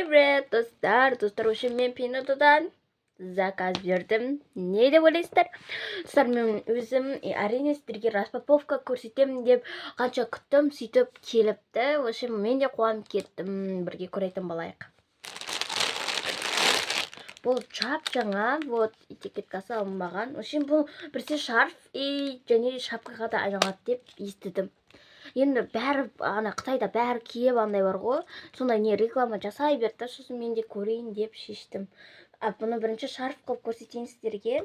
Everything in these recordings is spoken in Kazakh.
Привет, достар, үшін мен Пинотодан заказ бердім. Не деп ойлайсыздар? Достар, мен өзім әрине сіздерге распаковка көрсетемін деп қанша күттім, сөйтіп келіпті. Общем, мен де қуанып кеттім. Бірге көретін болайық. Бұл жап-жаңа, вот этикеткасы алынбаған. Общем, бұл бірсе шарф және шапкаға да айналады деп естідім. Енді бәрі Қытайда бәрі киіп андай бар ғой, сондай не реклама жасай берді, сосын мен де көрейін деп шештім. Бұны бірінші шарф қылып көрсетейін сіздерге.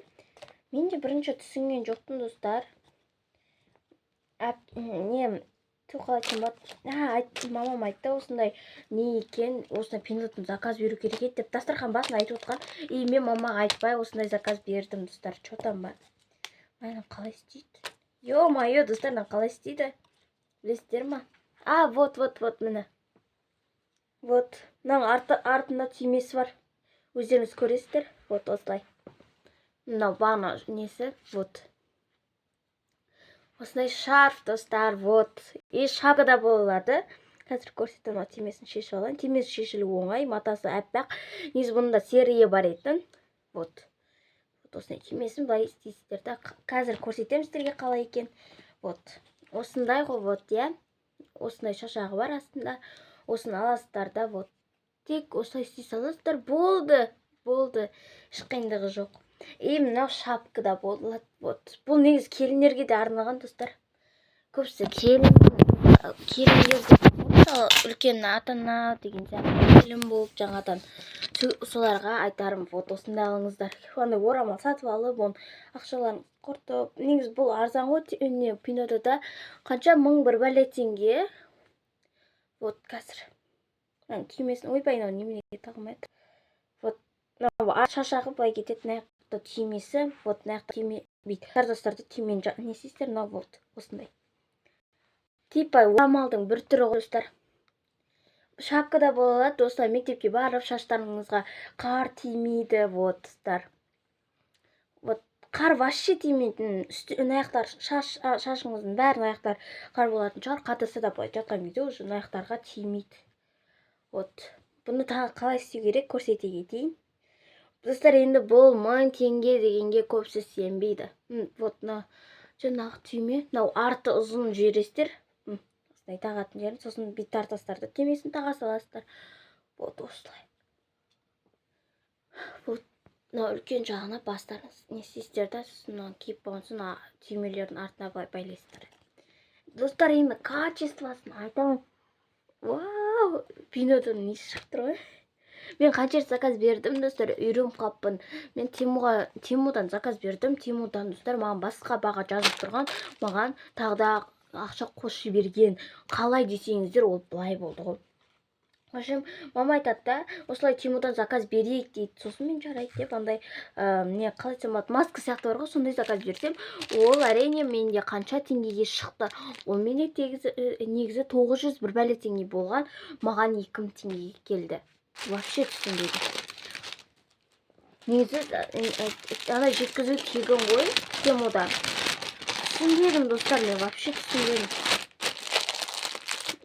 Мен де бірінші түсінген жоқпын, достар. Мамам айтты, осындай не екен, осындай Пинотын заказ беру керек еді деп дастархан басында айтып отқан. Мен мамаға айтпай осындай заказ бердім, достар. Че там ба? Мына қалай істейді? Ё-моё, достар, қалай істейді? Білесіздер ма? Вот, міне. Вот, мынаның артында түймесі бар. Өздеріңіз көресіздер. Вот, осылай. Мынау бағана несі, вот. Осындай шарф, достар, вот. Шапка да болады. Қазір көрсетем, түймесін шешіп алайын. Түймесі шешілу оңай, матасы әппақ. Негізі бұнда серия бар етін. Вот. Осындай түймесін былай істейсіздер да. Қазір көрсетем сіздерге қалай екен. Вот. Осындай ғой, вот, осындай шашағы бар астында. Осыны аласыздар да, вот. Тек осылай істей саласыздар, болды. Еш қиындығы жоқ. Мынау шапка да болады, вот. Бұл негізі келіндерге де арналған, достар. Көбісі келіндерге үлкен ата-ана деген сияқты келін болып жаңадан соларға айтарым, вот, осындай алыңыздар. Ондай орамал сатып алып, оны ақшаларын құртып. Негізі бұл арзан ғой, Пинотода қанша 1001 бәле теңге. Вот, қазір. Түймесін, ойбай, неменеге тағылмайды. Вот, шашағы былай кетеді, наяқта түймесі, вот, наяқта түйме бейт. Достарды түймен не істейсіздер, вот, осындай. Типа орамалдың бір түрі ғой, достар. Шапка да болады, достар, мектепке барып, шаштарыңызға қар тимейді, вот, достар. Вот, қар вообще тимейтін, аяқтар, шашыңыздың бәрін аяқтар қар болатын шығар, қатысы да былай жатқан кезде уже аяқтарға тимейді. Вот, бұны тағы қалай істеу керек, көрсете кетейін. Достар, енді бұл 1000 теңге дегенге көбісі сенбейді. Вот, жаңағы түйме, арты ұзын жерестер. Осылай тағатын жерін, сосын бит тартастарды түймесін таға саласыздар. Вот, осылай. Вот, үлкен жағына бастарыңыз. Не істейсіздер, сосын киіп болған соң түймелердің артына байлайсыздар. Достар, енді качествосын айтамын. Вау, Пинотын несі шықты ғой. Мен қанша заказ бердім, достар, үйреніп қалыппын. Мен Тимудан заказ бердім. Тимудан, достар, маған басқа баға жазып тұрған, маған тағда ақша қосып берген. Қалай десеңіздер, ол былай болды ғой. Общем, мама айтады да, осылай Тимудан заказ берейік дейді. Сосын мен жарайды деп, андай қалай айтсам болады, маска сияқты бар ғой, сондай заказ берсем, ол әрине менде қанша теңгеге шықты. Ол менде негізі 901 бәле теңге болған, маған 2000 теңгеге келді. Вообще түсінбейді. Негізі ана жеткізу тегін ғой, Тимудан. Түсінбедім, достар, мен вообще түсінбедім.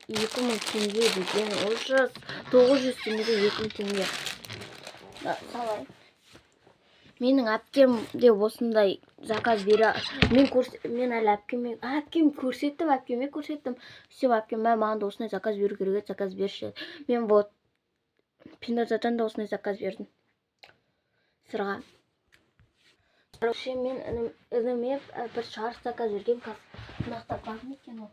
2000 теңге деген, ужас. 900 теңгеде 2000 теңге. Салай. Менің әпкем де осындай заказ бері. Мен әлі әпкеме көрсеттім. Сөйтіп әпкем, маған да осындай заказ беру керек, заказ берші. Мен вот Пинотодан да осындай заказ бердім. Сырға. Короче, мен ініме бір шарф заказ берген. Нақта бар ма екен ол?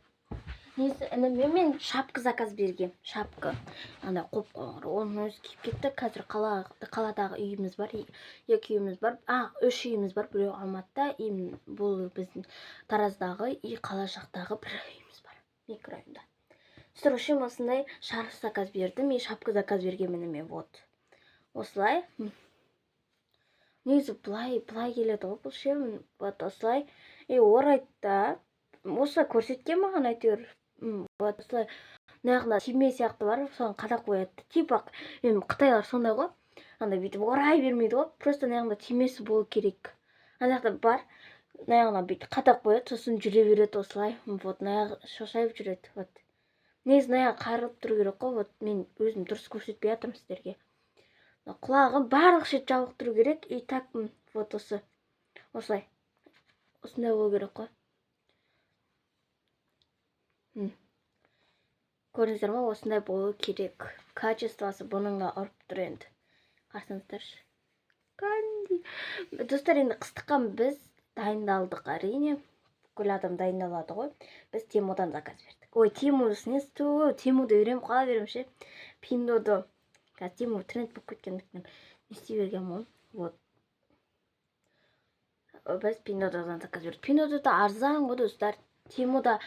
Ініме мен шапка заказ берген. Шапка. Анда қоп қоңыр. Оның өзі киіп кетті. Қазір қаладағы үйіміз бар. 2 үйіміз бар. 3 үйіміз бар. Біреу Алматыда. Бұл біздің Тараздағы, қала жақтағы бір үйіміз бар. Микрорайонда. Сұрышым осындай шарф заказ бердім. Шапка заказ берген мініме. Вот. Осылай. Негізі бұлай келеді ғой, бұл ше. Вот, осылай. Орайда. Осылай көрсеткен маған әйтеуір. Вот, осылай. Нағында түйме сияқты бар, соған қадақ қояды. Типа, Қытайлар сондай ғой. Анда бүйтіп орай бермейді ғой. Просто нағында түймесі болу керек. Ана бар. Нағында бүйтіп қадақ қояды, сосын жүре береді осылай. Вот, нағы шошайып жүреді. Вот. негізі қайырылып тұру керек қой. Вот мен өзім дұрыс көрсетпей жатырмын сіздерге. Құлағым барлық шет жабық тұру керек. И так вот осылай. Осындай болу керек қой. Көрдіңіздер ма? Осындай болу керек. Качествосы бұныңға ұрып тұр енді. Қарсаңыздаршы. Достар, енді қыстыққа біз дайындалдық, әрине. Бүкіл адам дайындалады ғой. Біз Темудан заказ бердік. Ой, Темуды несі? Темуды үйреніп қала берем ше. Пиндоды. Қазір Тему тренд болып кеткендіктен не істей берген ғой. Вот. Біз Пиндодан заказ бердік. Пиндоды да арзан ғой, достар. Темуда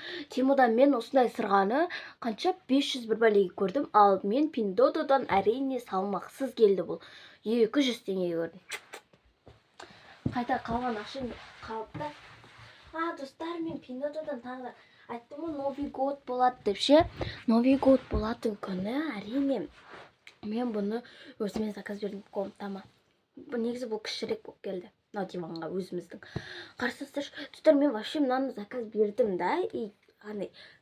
мен осындай сырғаны қанша 500 бір бәлеге көрдім. Ал мен Пиндодан әрине салмақсыз келді бұл. 200 теңге көрдім. Қайта қалған ақшам қалыпты. Достар, мен Пиндодан тағы да айттым ғой, Новый год болады деп ше. Новый год болатын күні әрине мен бұны өзіме заказ бердім. Комтама. Негізі бұл кішірек болып келді. Диванға өзіміздің. Қарсаңыздаршы, достар, мен вообще мынаны заказ бердім да. И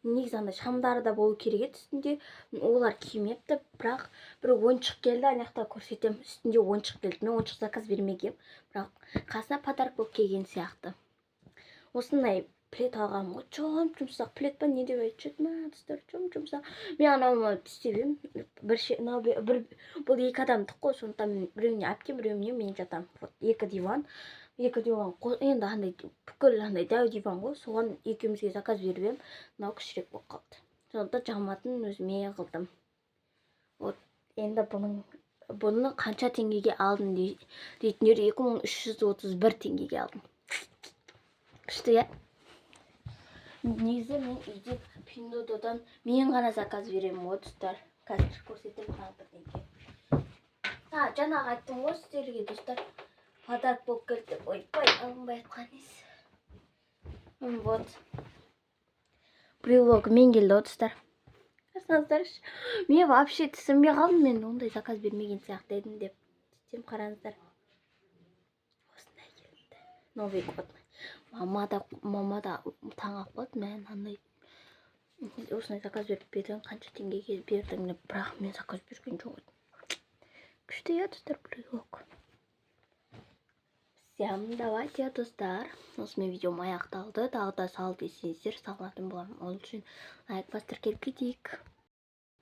негізі шамдары да болу керек еді үстінде. Олар кимепті, бірақ бір ойыншық келді, анаяқта көрсетем. Үстінде ойыншық келді. Мен ойыншық заказ бермегем, бірақ қасына подарок болып келген сияқты. Осындай плед алғам ғой. Жұмсақ плед па, не деп айтып ма, достар, жұмсақ. Мен анауыма істебем. Бұл екі адамдық қой, сондықтан мен біреуіне әпкем, біреуіне мен жатам. Екі диван, енді андай бүкіл дәу диван ғой. Соған екеумізге заказ беріп ем. Мынау кішірек болып қалды. Сондықтан жаматын өзіме қылдым. Вот, енді бұны қанша теңгеге алдым дейтіндер 2331 теңгеге алдым. Күшті, я? Негізі мен үйде Пиндодан мен ғана заказ беремін ғой, достар. Қазір көрсетем тағдырденге. Жаңағы айттым ғой сіздерге, достар. Подарок болып келді. Ойпай, алынбай атқан ес. Вот. Брелок мен келді, достар. Қарсаңыздаршы. Мен вообще түсінбей қалдым, мен ондай заказ бермеген сияқты едім деп. Сөйтсем қараңыздар. Осындай келді. Новый год. Мама да таң қалды, мен андай осындай заказ беріп бердің, қанша теңгеге бердің деп, бірақ мен заказ берген жоқ едім. Күшті, я, достар, брелок. Всем давайте, достар. Осымен видеом аяқталды. Тағы да сал десеңіздер салатын боламын. Ол үшін лайк бастырып кетейік.